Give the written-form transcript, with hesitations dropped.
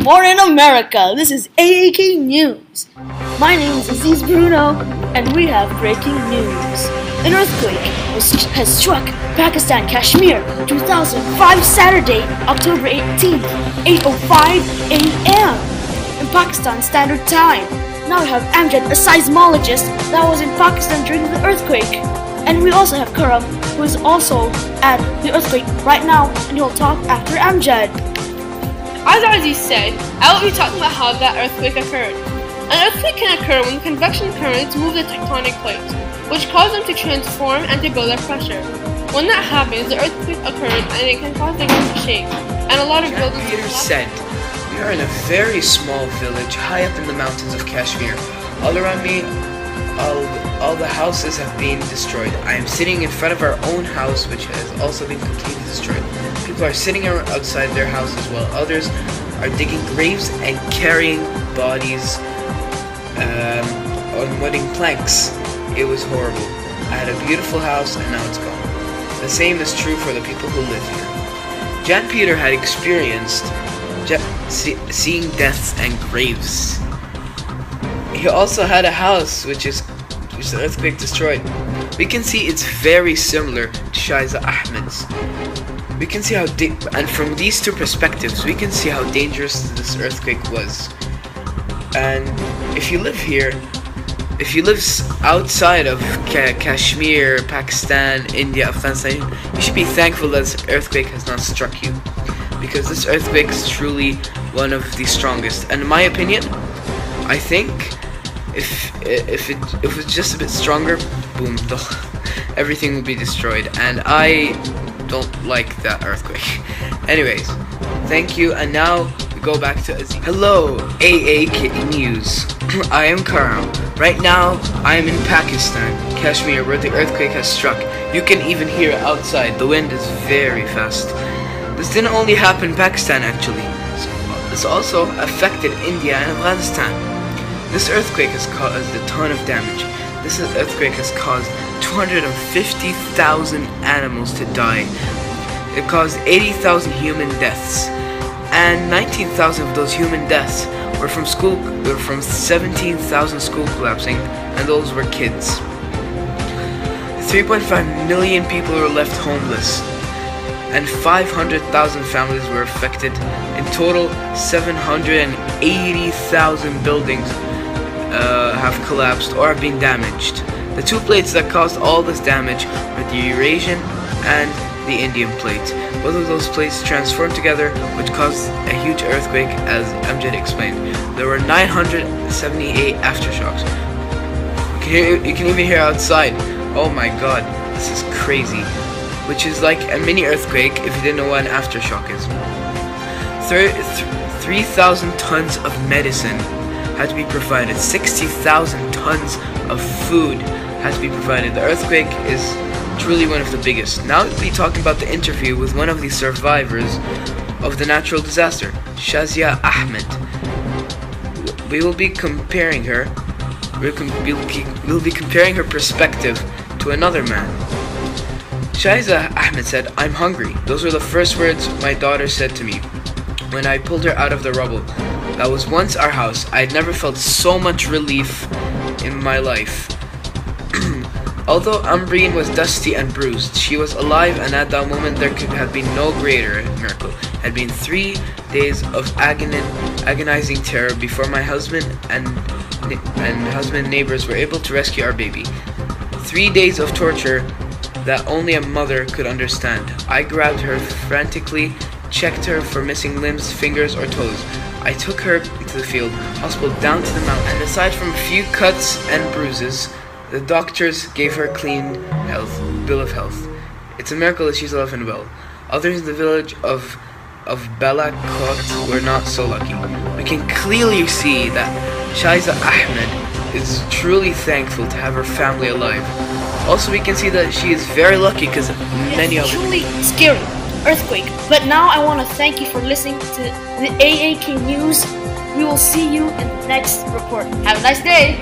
morning, America. This is AAK News. My name is Aziz Bruno, and we have breaking news. An earthquake has struck Pakistan, Kashmir, 2005 Saturday, October 18th, 8:05 a.m. in Pakistan Standard Time. Now we have Amjad, a seismologist that was in Pakistan during the earthquake. And we also have Karam, who is also at the earthquake right now, and he'll talk after Amjad. As Aziz said, I will be talking about how that earthquake occurred. An earthquake can occur when convection currents move the tectonic plates, which cause them to transform and to build up pressure. When that happens, the earthquake occurs and it can cause the ground to shake, and a lot of buildings... Peter said, "We are in a very small village high up in the mountains of Kashmir. All around me, all the houses have been destroyed. I am sitting in front of our own house, which has also been completely destroyed. People are sitting outside their houses while others are digging graves and carrying bodies on wooden planks. It was horrible. I had a beautiful house and now it's gone. The same is true for the people who live here." Jan Peter had experienced seeing deaths and graves. He also had a house which the earthquake destroyed. We can see it's very similar to Shaiza Ahmed's. We can see and from these two perspectives, we can see how dangerous this earthquake was. And if you live here, if you live outside of Kashmir, Pakistan, India, Afghanistan, you should be thankful that this earthquake has not struck you, because this earthquake is truly one of the strongest. And in my opinion, I think if it was just a bit stronger, boom, everything would be destroyed. And I don't like that earthquake. Anyways, thank you, and now we go back to Aziz. Hello, AAK News. I am Karam. Right now, I am in Pakistan, Kashmir, where the earthquake has struck. You can even hear it outside. The wind is very fast. This didn't only happen in Pakistan, actually. This also affected India and Afghanistan. This earthquake has caused a ton of damage. This earthquake has caused 250,000 animals to die. It caused 80,000 human deaths, and 19,000 of those human deaths were from 17,000 school collapsing, and those were kids. 3.5 million people were left homeless, and 500,000 families were affected. In total, 780,000 buildings have collapsed or have been damaged. The two plates that caused all this damage were the Eurasian and the Indian plate. Both of those plates transformed together, which caused a huge earthquake, as Amjad explained. There were 978 aftershocks. You can even hear outside. Oh my god, this is crazy. Which is like a mini earthquake if you didn't know what an aftershock is. 3,000 tons of medicine had to be provided. 60,000 tons of food had to be provided. The earthquake is truly one of the biggest. Now we'll be talking about the interview with one of the survivors of the natural disaster, Shazia Ahmed. We will be comparing her. We'll be comparing her perspective to another man. Shaiza Ahmed said, "I'm hungry." Those were the first words my daughter said to me when I pulled her out of the rubble. That was once our house. I had never felt so much relief in my life. Although Ambreen was dusty and bruised, she was alive, and at that moment there could have been no greater miracle. It had been 3 days of agonizing terror before my husband and neighbors were able to rescue our baby. 3 days of torture that only a mother could understand. I grabbed her frantically, checked her for missing limbs, fingers, or toes. I took her to the field, hospital down to the mountain, and aside from a few cuts and bruises, the doctors gave her a clean bill of health. It's a miracle that she's alive and well. Others in the village of Balakot were not so lucky. We can clearly see that Shaiza Ahmed is truly thankful to have her family alive. Also, we can see that she is very lucky because many It's other... truly scary earthquake. But now I want to thank you for listening to the AAK News. We will see you in the next report. Have a nice day.